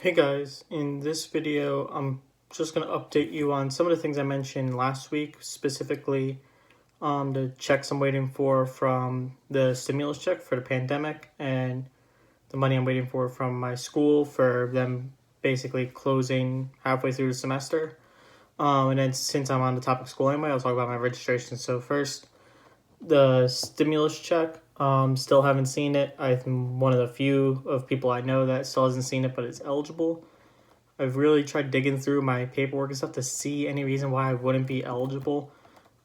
Hey guys, in this video, I'm just going to update you on some of the things I mentioned last week, specifically the checks I'm waiting for from the stimulus check for the pandemic and the money I'm waiting for from my school for them basically closing halfway through the semester. And then since I'm on the topic of school anyway, I'll talk about my registration. So first, the stimulus check. Still haven't seen it. I'm one of the few of people I know that still hasn't seen it, but it's eligible. I've really tried digging through my paperwork and stuff to see any reason why I wouldn't be eligible.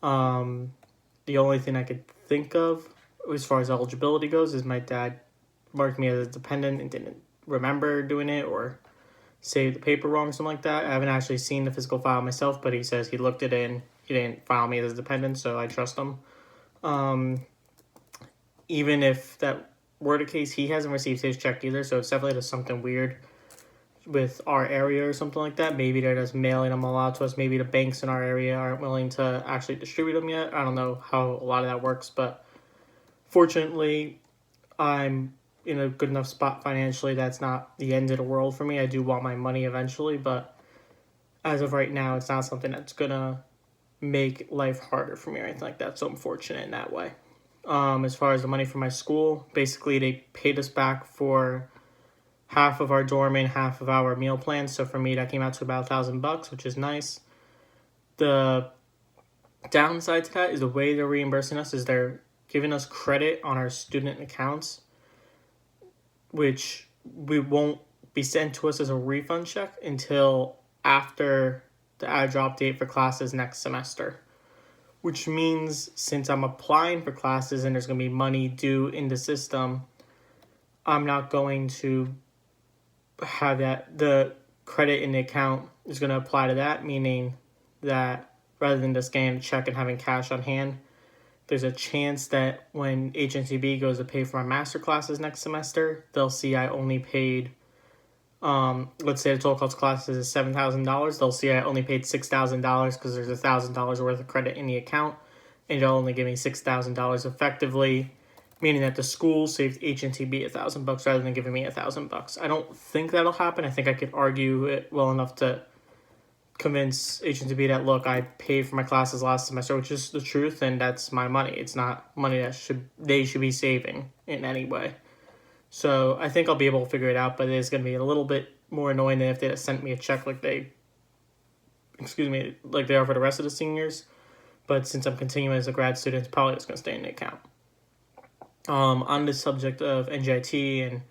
The only thing I could think of as far as eligibility goes is my dad marked me as a dependent and didn't remember doing it or saved the paper wrong or something like that. I haven't actually seen the physical file myself, but he says he looked it in. He didn't file me as a dependent, so I trust him. Even if that were the case, he hasn't received his check either, so it's definitely just something weird with our area or something like that. Maybe they're just mailing them all out to us. Maybe the banks in our area aren't willing to actually distribute them yet. I don't know how a lot of that works, but fortunately, I'm in a good enough spot financially that's not the end of the world for me. I do want my money eventually, but as of right now, it's not something that's gonna make life harder for me or anything like that, so I'm fortunate in that way. As far as the money for my school, basically they paid us back for half of our dorm and half of our meal plan. So for me, that came out to about $1,000, which is nice. The downside to that is the way they're reimbursing us is they're giving us credit on our student accounts, which we won't be sent to us as a refund check until after the add drop date for classes next semester. Which means since I'm applying for classes and there's going to be money due in the system, I'm not going to have the credit in the account is going to apply to that, meaning that rather than just getting a check and having cash on hand, there's a chance that when HNCB goes to pay for my master classes next semester, they'll see I only paid, let's say the total cost of classes is $7,000. They'll see I only paid $6,000 because there's $1,000 worth of credit in the account, and they'll only give me $6,000 effectively, meaning that the school saved HNTB $1,000 rather than giving me $1,000. I don't think that'll happen. I think I could argue it well enough to convince HNTB that, look, I paid for my classes last semester, which is the truth, and that's my money. It's not money that they should be saving in any way. So I think I'll be able to figure it out, but it is going to be a little bit more annoying than if they had sent me a check like they are for the rest of the seniors. But since I'm continuing as a grad student, it's probably just going to stay in the account. On the subject of NJIT and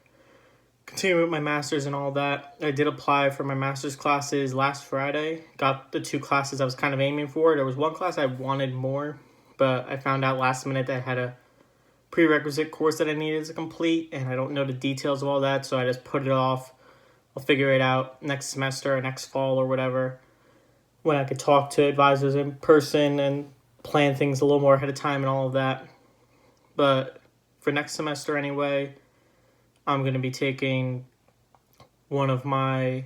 continuing with my master's and all that, I did apply for my master's classes last Friday. Got the 2 classes I was kind of aiming for. There was one class I wanted more, but I found out last minute that I had a prerequisite course that I needed to complete, and I don't know the details of all that, so I just put it off. I'll figure it out next semester or next fall or whatever, when I could talk to advisors in person and plan things a little more ahead of time and all of that. But for next semester anyway, I'm going to be taking one of my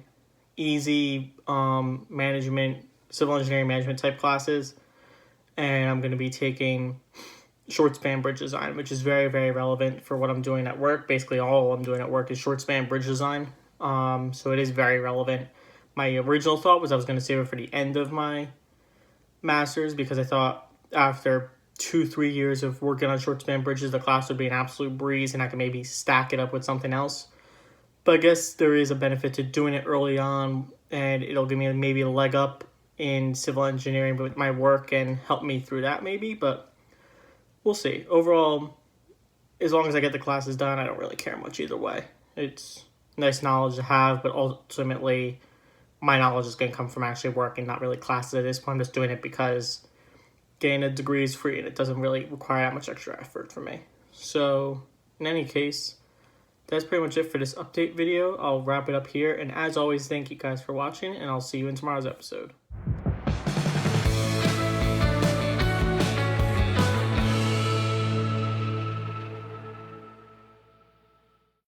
easy management, civil engineering management type classes, and I'm going to be taking short span bridge design, which is very, very relevant for what I'm doing at work. Basically, all I'm doing at work is short span bridge design. So it is very relevant. My original thought was I was going to save it for the end of my master's because I thought after 2-3 years of working on short span bridges, the class would be an absolute breeze and I could maybe stack it up with something else. But I guess there is a benefit to doing it early on, and it'll give me maybe a leg up in civil engineering with my work and help me through that maybe, but we'll see. Overall, as long as I get the classes done, I don't really care much either way. It's nice knowledge to have, but ultimately, my knowledge is going to come from actually working, not really classes at this point. I'm just doing it because getting a degree is free, and it doesn't really require that much extra effort for me. So, in any case, that's pretty much it for this update video. I'll wrap it up here, and as always, thank you guys for watching, and I'll see you in tomorrow's episode.